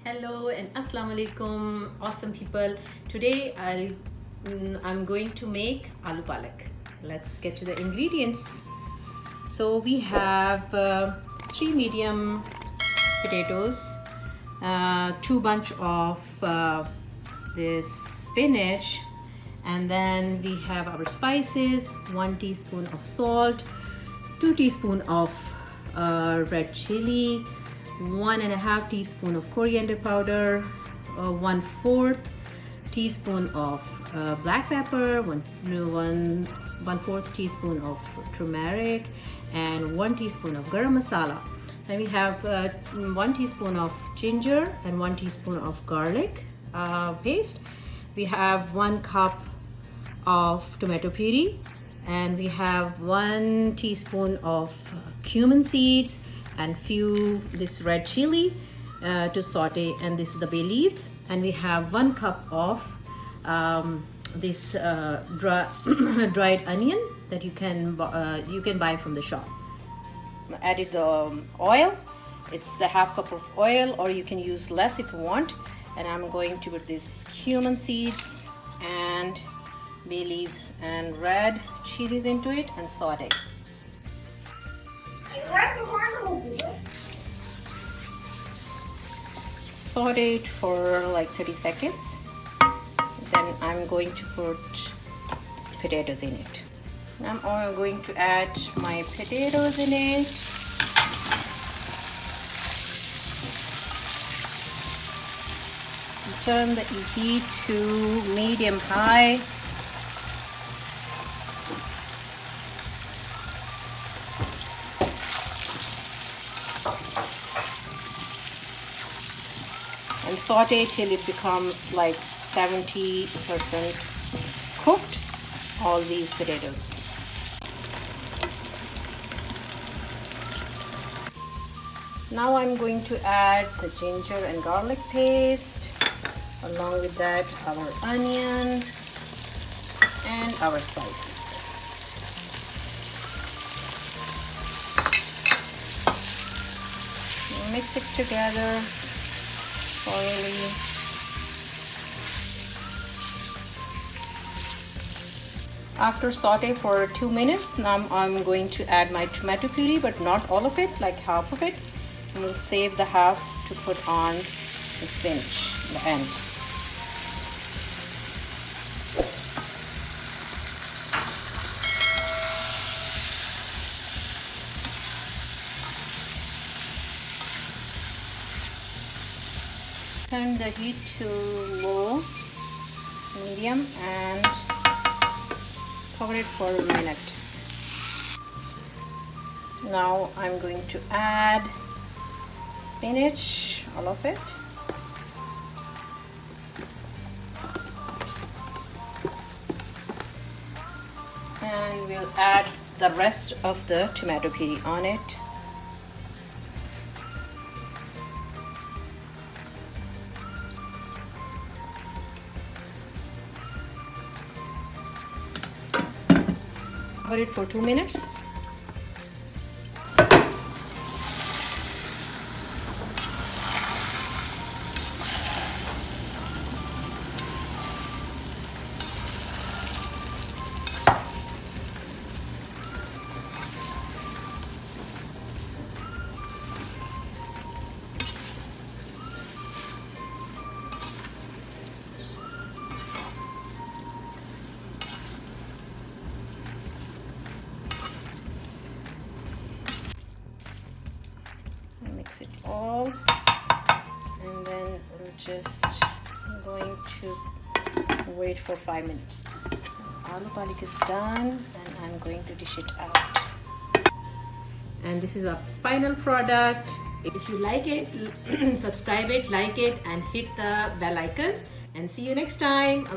Hello and assalamu alaikum, awesome people. Today I'm going to make aloo palak. Let's get to the ingredients. So we have 3 medium potatoes, 2 bunch of this spinach, and then we have our spices, 1 teaspoon of salt, 2 teaspoon of red chili, 1.5 teaspoon of coriander powder, 1/4 teaspoon of black pepper, 1/4 teaspoon of turmeric, and 1 teaspoon of garam masala. Then we have 1 teaspoon of ginger and 1 teaspoon of garlic paste. We have 1 cup of tomato puree, and we have 1 teaspoon of cumin seeds and few this red chili to saute, and this is the bay leaves, and we have 1 cup of this dried onion that you can buy from the shop. Added the oil. It's the 1/2 cup of oil, or you can use less if you want. And I'm going to put these cumin seeds and bay leaves and red chilies into it and saute. Saute it for like 30 seconds. Then I'm going to put potatoes in it. Now I'm going to add my potatoes in it. Turn the heat to medium high. And saute till it becomes like 70% cooked, all these potatoes. Now I'm going to add the ginger and garlic paste, along with that our onions and our spices. Mix it together thoroughly. After saute for 2 minutes, now I'm going to add my tomato puree, but not all of it, like half of it. And we'll save the half to put on the spinach at the end. Turn the heat to low, medium, and cover it for a minute. Now I'm going to add spinach, all of it. And we'll add the rest of the tomato puree on it. Cover it for 2 minutes. Mix it all, and then we're just going to wait for 5 minutes. Aloo palak is done, and I'm going to dish it out. And this is our final product. If you like it, subscribe it, like it, and hit the bell icon. And see you next time.